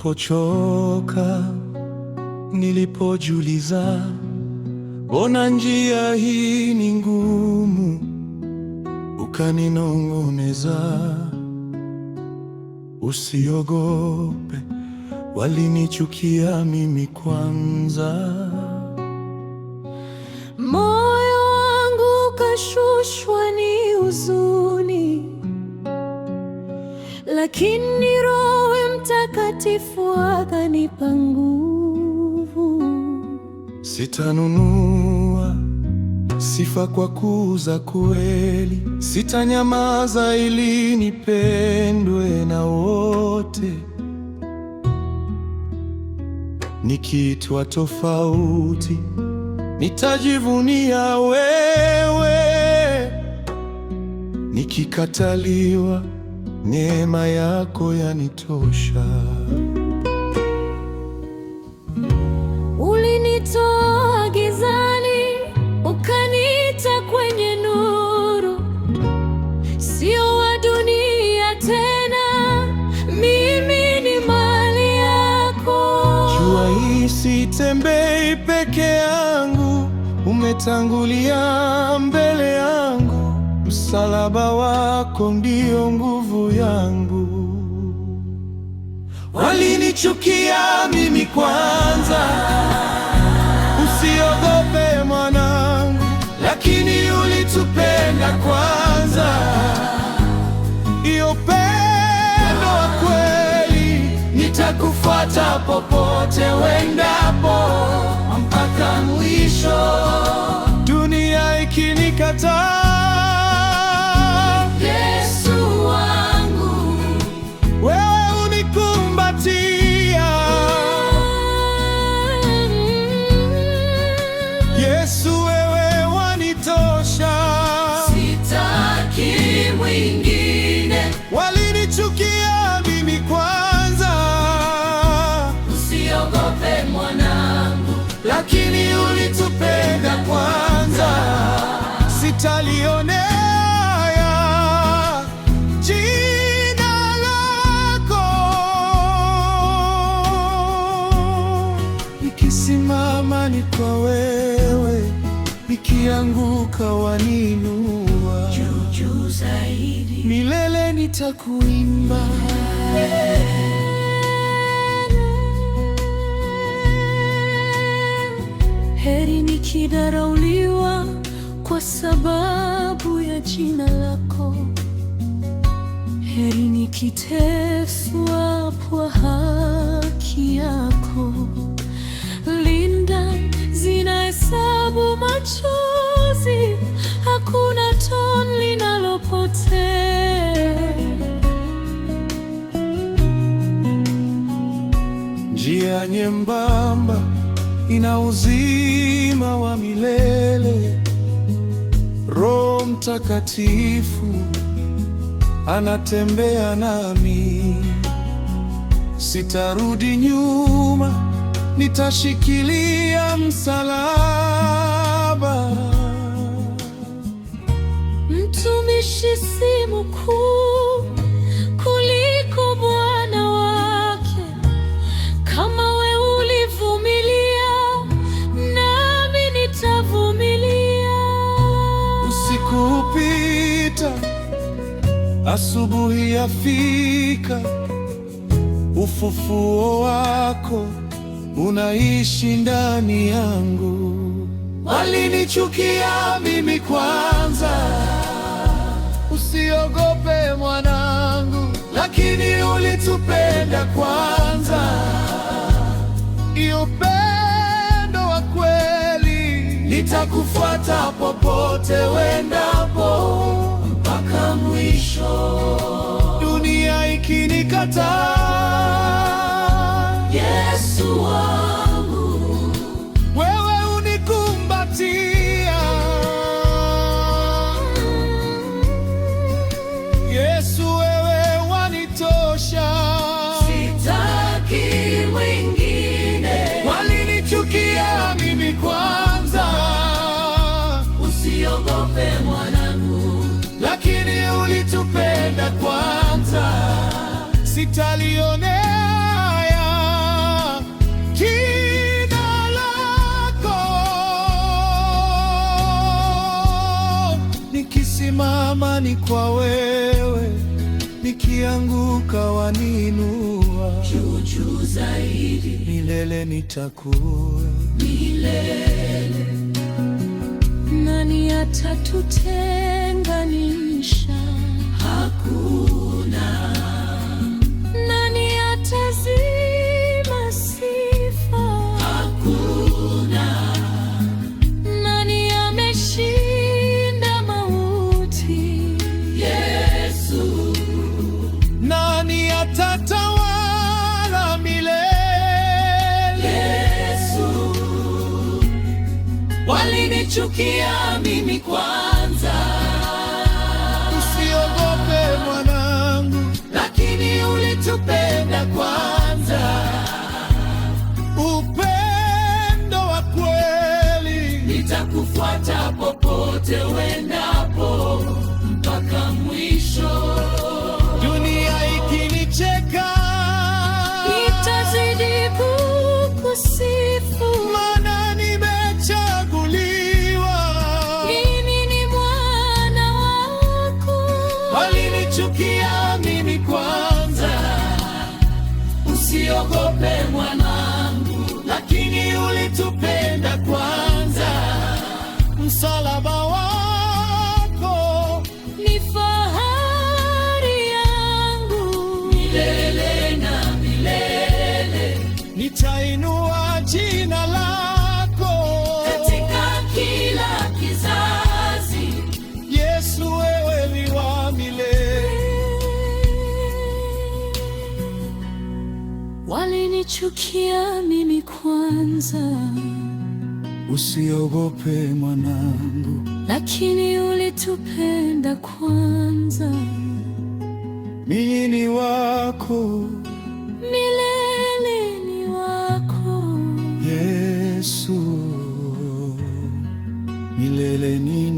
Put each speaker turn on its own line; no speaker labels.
Nilipochoka, nilipojiuliza, mbona njia hii ni ngumu, ukaninong'oneza, usiogope, walinichukia mimi kwanza.
Moyo wangu ukashushwa ni huzuni, lakini Roho Mtakatifu akanipa nguvu.
Sitanunua sifa kwa kuuza kweli, sitanyamaza ili nipendwe na wote. Nikiitwa tofauti, nitajivunia wewe. Nikikataliwa, neema yako yanitosha.
Ulinitoa gizani, ukaniita kwenye nuru. Sio wa dunia tena, mimi ni mali yako.
Jua hii sitembei peke yangu, umetangulia mbele yangu. Msalaba wako ndio nguvu yangu. Walinichukia mimi kwanza, usiogope mwanangu, lakini ulitupenda kwanza. Iyo pendo wa kweli, nitakufuata popote wendapo, mpaka mwisho. Dunia ikinikataa,
Yesu wangu,
wewe unikumbatia. Yesu, wewe wanitosha,
sitaki mwingine.
Walinichukia mimi kwanza,
Usiogope mwanangu,
lakini ulitupenda kwanza. Sitalionea jina lako, nikisimama ni kwa wewe, nikianguka waninua.
juu zaidi,
Milele nitakuimba.
heri nikidharauliwa kwa sababu ya jina lako. Heri nikiteswa kwa haki yako. Linda zinahesabu machozi, hakuna tone linalopotea.
Njia nyembamba ina uzima wa milele. Roho Mtakatifu anatembea nami. Sitarudi nyuma, nitashikilia msalaba.
Mtumishi si mkuu kuliko bwana wake. Kama we ulivumilia, nami nitavumilia.
Usiku hupita, asubuhi yafika. Ufufuo wako unaishi ndani yangu. Walinichukia mimi kwanza, usiogope mwanangu, lakini ulitupenda kwanza. Iyo pendo wa kweli, nitakufuata popote wendapo, mpaka mwisho. Dunia ikinikataa,
Yesu wangu,
wewe unikumbatia. Yesu, wewe wanitosha,
sitaki mwingine.
walinichukia mimi kwanza.
Usiogope mwanangu,
lakini ulitupenda kwanza. Sitalionea amani kwa wewe, nikianguka waniinua.
Juu zaidi,
milele nitakuwa.
milele. Nani atatutenganisha? Hakuna. Nani atazima sifa? Hakuna. Nani ameshinda mauti? Yesu.
Nani atatawala milele?
Yesu. Walinichukia mimi kwanza.
Usiogope mwanangu,
Lakini ulitupenda kwanza.
upendo wa kweli.
Nitakufuata popote uendapo, mpaka mwisho.
Dunia ikinicheka,
Nitazidi kukusifu.
maana nimechaguliwa.
Mimi ni mwana wako.
Walinichukia mimi kwanza.
Usiogope mwanangu,
Lakini ulitupenda kwanza. Msalaba wako
ni fahari yangu. Milele na milele,
nitainua jina lako.
katika kila kizazi.
Yesu, wewe ni wa milele.
Walinichukia mimi kwanza.
Usiogope mwanangu,
Lakini ulitupenda kwanza.
mimi ni wako.
Milele ni wako.
Yesu, milele ni